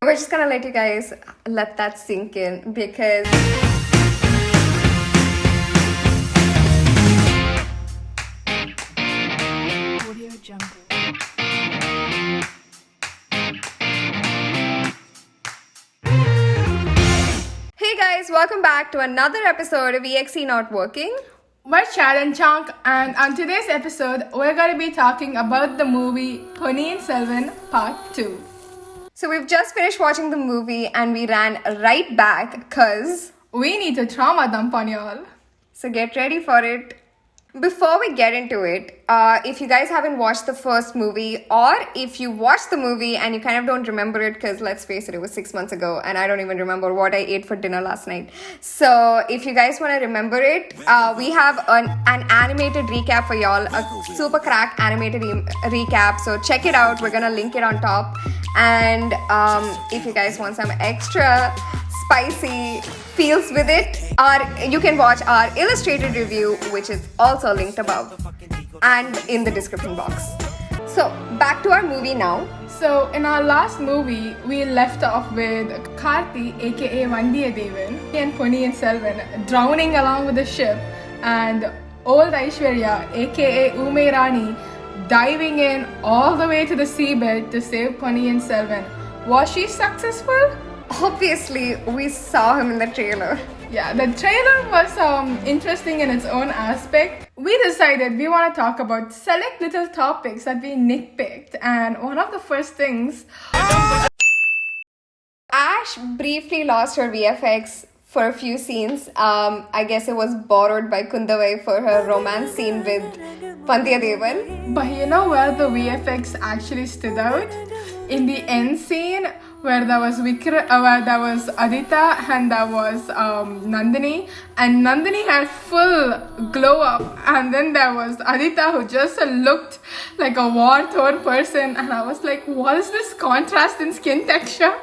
We're just gonna let you guys let that sink in because Hey guys, welcome back to another episode of EXE Not Working. We're Chad and Chunk, and on today's episode, we're going to be talking about the movie Ponniyin Selvan Part 2. So we've just finished watching the movie and we ran right back because we need to trauma dump on y'all. So get ready for it. Before we get into it, if you guys haven't watched the first movie, or if you watched the movie and you kind of don't remember it, because let's face it, it was 6 months ago and I don't even remember what I ate for dinner last night. So if you guys want to remember it, we have an animated recap for y'all, a super crack animated recap. So check it out. We're going to link it on top. And if you guys want some extra spicy feels with it, you can watch our illustrated review, which is also linked above and in the description box. So back to our movie now. So in our last movie, we left off with Karthi, aka Vandiyathevan, and Ponniyin Selvan drowning along with the ship, and old Aishwarya, aka Umairani, diving in all the way to the seabed to save Ponniyin Selvan. Was she successful? Obviously, we saw him in the trailer. Yeah, the trailer was interesting in its own aspect. We decided we want to talk about select little topics that we nitpicked, and one of the first things... Ash briefly lost her VFX for a few scenes. I guess it was borrowed by Kundavai for her romance scene with Vandiyathevan. But you know where the VFX actually stood out? In the end scene where there was where there was Adita and there was Nandini, and Nandini had full glow up, and then there was Adita who just looked like a war-torn person, and I was like, what is this contrast in skin texture?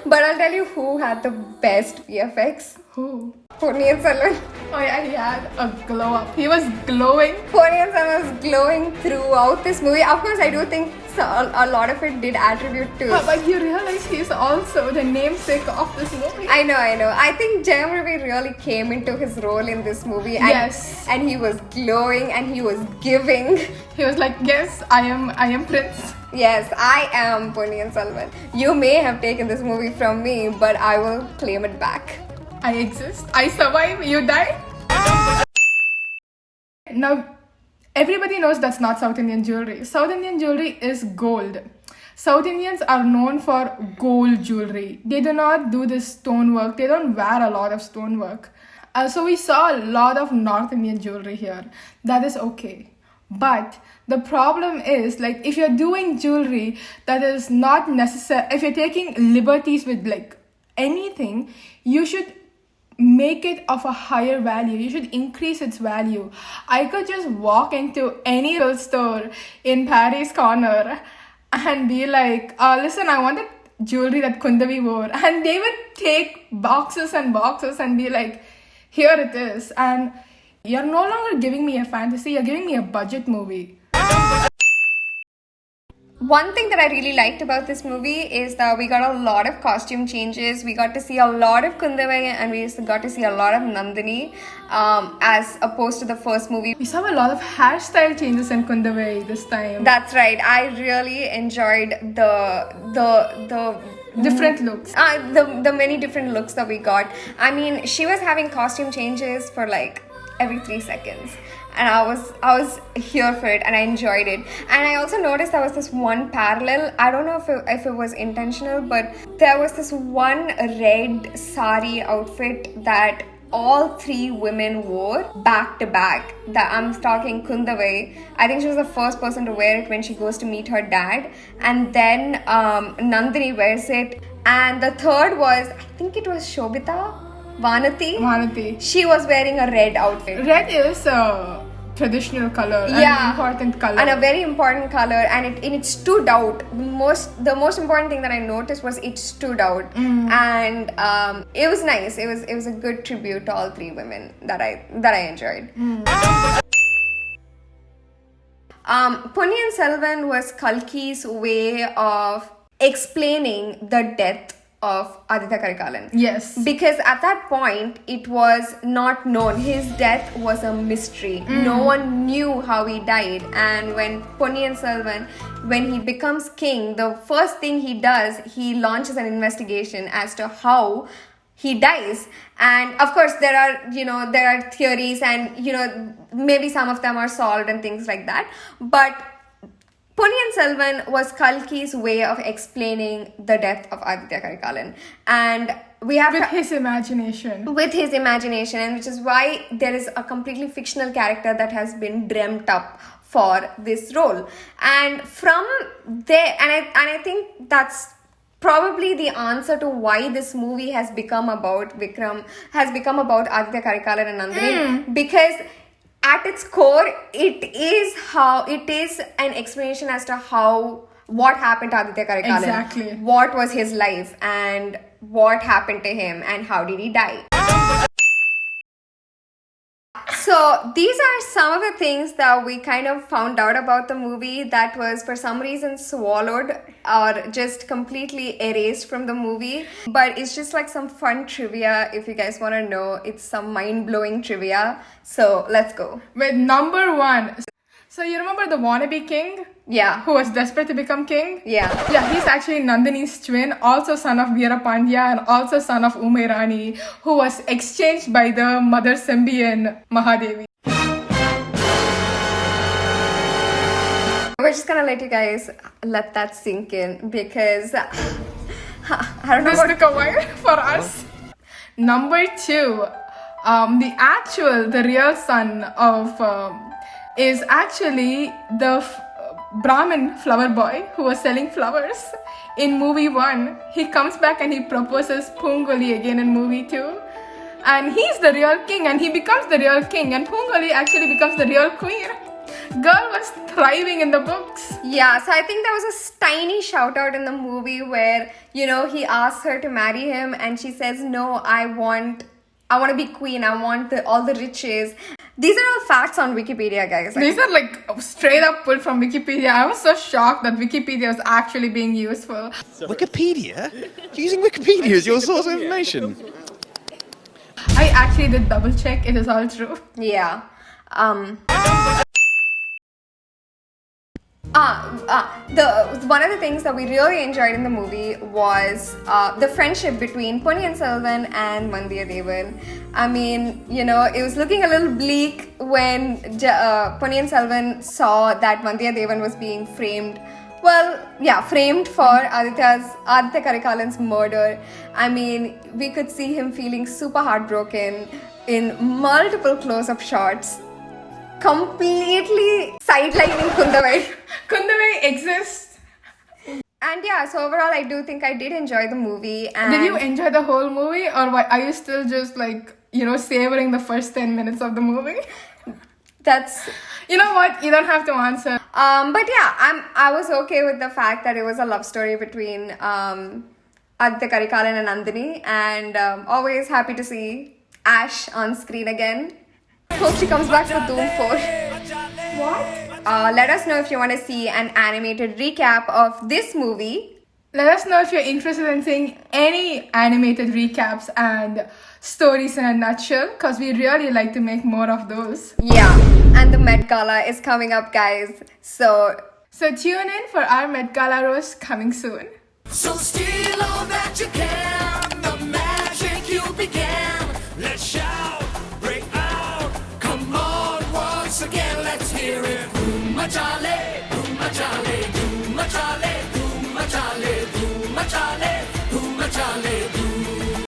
But I'll tell you who had the best VFX. Who? Ponniyin Selvan. Oh yeah, he had a glow up. He was glowing. Ponniyin Selvan was glowing throughout this movie. Of course, I do think a lot of it did attribute to... But you realize he's also the namesake of this movie. I know. I think Jayam Ravi really came into his role in this movie. And, yes. And he was glowing and he was giving. He was like, yes, I am Prince. Yes, I am Ponniyin Selvan. You may have taken this movie from me, but I will claim it back. I exist. I survive. You die. Now, everybody knows that's not South Indian jewelry. South Indian jewelry is gold. South Indians are known for gold jewelry. They do not do this stonework. They don't wear a lot of stonework. So we saw a lot of North Indian jewelry here. That is okay. But the problem is, like, if you're doing jewelry that is not necessary, if you're taking liberties with like anything, you should make it of a higher value. You should increase its value. I could just walk into any little store in Paris Corner and be like, listen, I want the jewelry that Kundavi wore. And they would take boxes and boxes and be like, here it is. And you're no longer giving me a fantasy, you're giving me a budget movie. One thing that I really liked about this movie is that we got a lot of costume changes. We got to see a lot of Kundavai and we got to see a lot of Nandini as opposed to the first movie. We saw a lot of hairstyle changes in Kundavai this time. That's right. I really enjoyed the different looks. The many different looks that we got. I mean, she was having costume changes for like every 3 seconds. And I was here for it and I enjoyed it. And I also noticed there was this one parallel. I don't know if it was intentional, but there was this one red sari outfit that all 3 women wore back to back. That I'm talking Kundavai. I think she was the first person to wear it when she goes to meet her dad. And then Nandini wears it. And the third was, I think it was Shobita. Vanati. She was wearing a red outfit. Red is a traditional color, an important color. And a very important color, and it stood out. The most important thing that I noticed was it stood out. And it was nice. It was a good tribute to all 3 women that I enjoyed. Ponniyin Selvan was Kalki's way of explaining the death of Aditya Karikalan. Yes. Because at that point, it was not known. His death was a mystery. No one knew how he died. And when Ponniyin Selvan, when he becomes king, the first thing he does, he launches an investigation as to how he dies. And of course, there are theories, and maybe some of them are solved and things like that. But Ponniyin Selvan was Kalki's way of explaining the death of Aditya Karikalan. And we have With his imagination. And which is why there is a completely fictional character that has been dreamt up for this role. And from there, and I think that's probably the answer to why this movie has become about Aditya Karikalan and Nandini, because at its core, it is an explanation as to what happened to Aditya Karikalan. Exactly. What was his life and what happened to him and how did he die. So these are some of the things that we kind of found out about the movie that was for some reason swallowed or just completely erased from the movie. But it's just like some fun trivia if you guys want to know. It's some mind-blowing trivia. So let's go. With number 1. So you remember the wannabe king? Yeah. Who was desperate to become king? Yeah. Yeah, he's actually Nandini's twin, also son of Veera Pandya and also son of Umairani, who was exchanged by the mother Symbian Mahadevi. We're just gonna let you guys let that sink in because I don't know This took a while for us. Number 2, the real son of is actually the Brahmin flower boy who was selling flowers in movie 1. He comes back and he proposes Poongoli again in movie 2. And he's the real king and he becomes the real king, and Poongoli actually becomes the real queen. Girl was thriving in the books. Yeah, so I think there was a tiny shout out in the movie where, he asks her to marry him and she says, no, I want to be queen. I want all the riches. These are all facts on Wikipedia, guys. These are like straight up pulled from Wikipedia. I was so shocked that Wikipedia was actually being useful. Wikipedia? You're using Wikipedia as your source of information? I actually did double check. It is all true. Yeah. One of the things that we really enjoyed in the movie was the friendship between Ponniyin Selvan and Vandiyathevan. I mean, it was looking a little bleak when Ponniyin Selvan saw that Vandiyathevan was being framed. Well, yeah, framed for Aditya Karikalan's murder. I mean, we could see him feeling super heartbroken in multiple close-up shots, completely sidelining Kundavai. Kundavai exists. And yeah, so overall, I do think I did enjoy the movie. And Did you enjoy the whole movie, or what, are you still just like, savoring the first 10 minutes of the movie? That's... You know what? You don't have to answer. But yeah, I was okay with the fact that it was a love story between Aditya Karikalan and Nandini, and always happy to see Ash on screen again. Hope she comes back for Doom 4. What? Let us know if you want to see an animated recap of this movie. Let us know if you're interested in seeing any animated recaps and stories in a nutshell, because we really like to make more of those. Yeah, and the Met Gala is coming up, guys. So tune in for our Met Gala roast coming soon. So steal all that you can, the magic you began. Let's shout, break out, come on once again, let's hear it. Boom, Majale.